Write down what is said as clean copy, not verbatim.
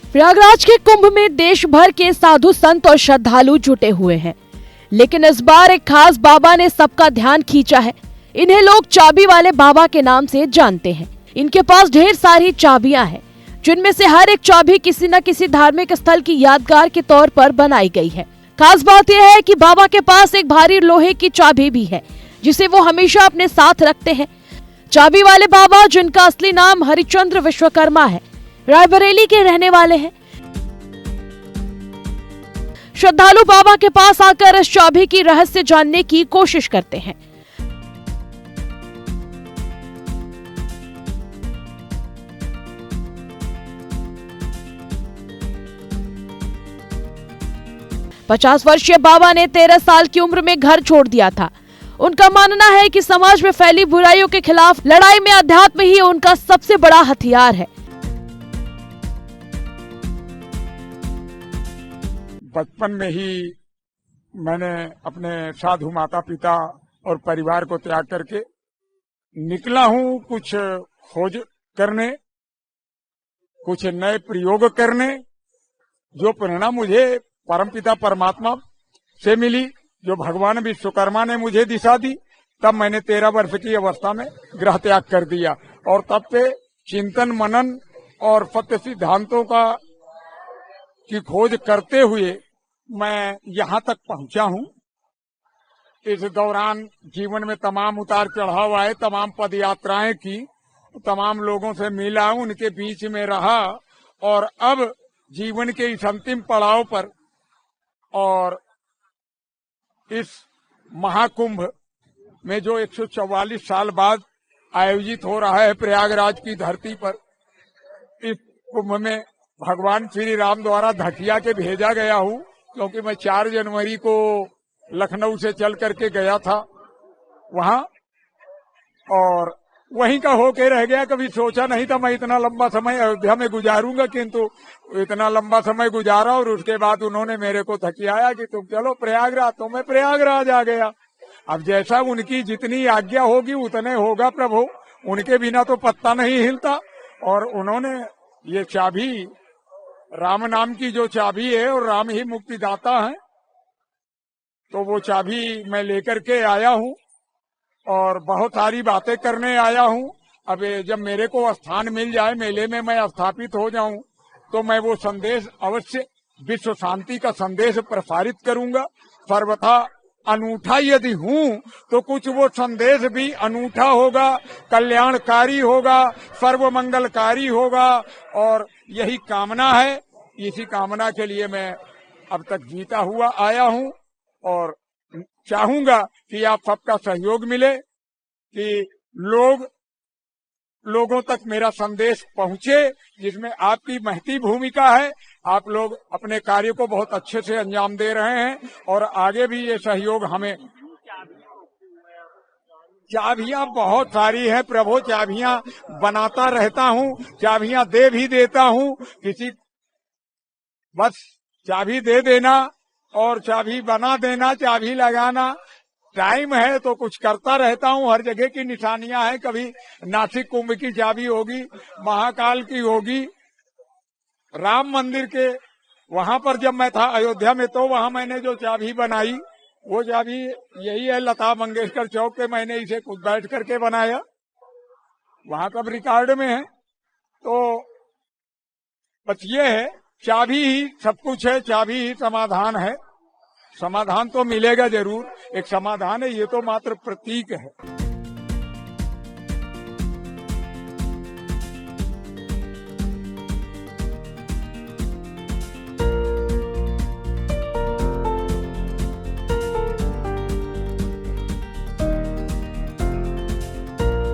प्रयागराज के कुंभ में देश भर के साधु संत और श्रद्धालु जुटे हुए हैं, लेकिन इस बार एक खास बाबा ने सबका ध्यान खींचा है। इन्हें लोग चाबी वाले बाबा के नाम से जानते हैं। इनके पास ढेर सारी चाबियां हैं, जिनमें से हर एक चाबी किसी न किसी धार्मिक स्थल की यादगार के तौर पर बनाई गई है। खास बात यह है कि बाबा के पास एक भारी लोहे की चाबी भी है, जिसे वो हमेशा अपने साथ रखते हैं। चाबी वाले बाबा, जिनका असली नाम हरिचंद्र विश्वकर्मा है, रायबरेली के रहने वाले हैं। श्रद्धालु बाबा के पास आकर इस चाबी की रहस्य जानने की कोशिश करते हैं। पचास वर्षीय बाबा ने 13 साल की उम्र में घर छोड़ दिया था। उनका मानना है कि समाज में फैली बुराइयों के खिलाफ लड़ाई में अध्यात्म ही उनका सबसे बड़ा हथियार है। बचपन में ही मैंने अपने साधु माता पिता और परिवार को त्याग करके निकला हूँ कुछ खोज करने, कुछ नए प्रयोग करने। जो प्रेरणा मुझे परमपिता परमात्मा से मिली, जो भगवान विश्वकर्मा ने मुझे दिशा दी, तब मैंने 13 वर्ष की अवस्था में गृह त्याग कर दिया और तब से चिंतन मनन और सत्य सिद्धांतों की खोज करते हुए मैं यहाँ तक पहुँचा हूँ। इस दौरान जीवन में तमाम उतार चढ़ाव आए, तमाम पद यात्राएं की, तमाम लोगों से मिला, उनके बीच में रहा और अब जीवन के इस अंतिम पड़ाव पर और इस महाकुंभ में जो 144 साल बाद आयोजित हो रहा है प्रयागराज की धरती पर, इस कुंभ में भगवान श्री राम द्वारा धकिया के भेजा गया हूँ, क्योंकि मैं 4 जनवरी को लखनऊ से चल करके गया था वहां और वहीं का होके रह गया। कभी सोचा नहीं था मैं इतना लंबा समय अयोध्या में गुजारूंगा, किंतु इतना लंबा समय गुजारा और उसके बाद उन्होंने मेरे को धकियाया कि तुम चलो प्रयागराज, तो मैं प्रयागराज आ गया। अब जैसा उनकी जितनी आज्ञा होगी उतने होगा प्रभु, उनके बिना तो पत्ता नहीं हिलता। और उन्होंने ये चाबी, राम नाम की जो चाबी है, और राम ही मुक्तिदाता है, तो वो चाबी मैं लेकर के आया हूँ और बहुत सारी बातें करने आया हूँ। अब जब मेरे को स्थान मिल जाए, मेले में मैं स्थापित हो जाऊं, तो मैं वो संदेश अवश्य विश्व शांति का संदेश प्रसारित करूंगा। सर्वथा अनूठा यदि हूँ तो कुछ वो संदेश भी अनूठा होगा, कल्याणकारी होगा, सर्व मंगलकारी होगा, और यही कामना है। इसी कामना के लिए मैं अब तक जीता हुआ आया हूँ और चाहूंगा कि आप सबका सहयोग मिले, कि लोगों तक मेरा संदेश पहुंचे, जिसमें आपकी महती भूमिका है। आप लोग अपने कार्य को बहुत अच्छे से अंजाम दे रहे हैं और आगे भी ये सहयोग हमें। चाबियां बहुत सारी हैं प्रभु, चाबियां बनाता रहता हूँ, चाबियां दे भी देता हूँ। किसी बस चाबी दे देना और चाबी बना देना, चाबी लगाना। टाइम है तो कुछ करता रहता हूँ। हर जगह की निशानियां हैं, कभी नासिक कुंभ की चाबी होगी, महाकाल की होगी, राम मंदिर के वहां पर जब मैं था अयोध्या में, तो वहां मैंने जो चाबी बनाई, वो चाबी यही है, लता मंगेशकर चौक पे मैंने इसे खुद बैठ करके बनाया, वहां तब रिकॉर्ड में है। तो बस ये है, चाबी ही सब कुछ है, चाबी ही समाधान है। समाधान तो मिलेगा जरूर, एक समाधान है, ये तो मात्र प्रतीक है।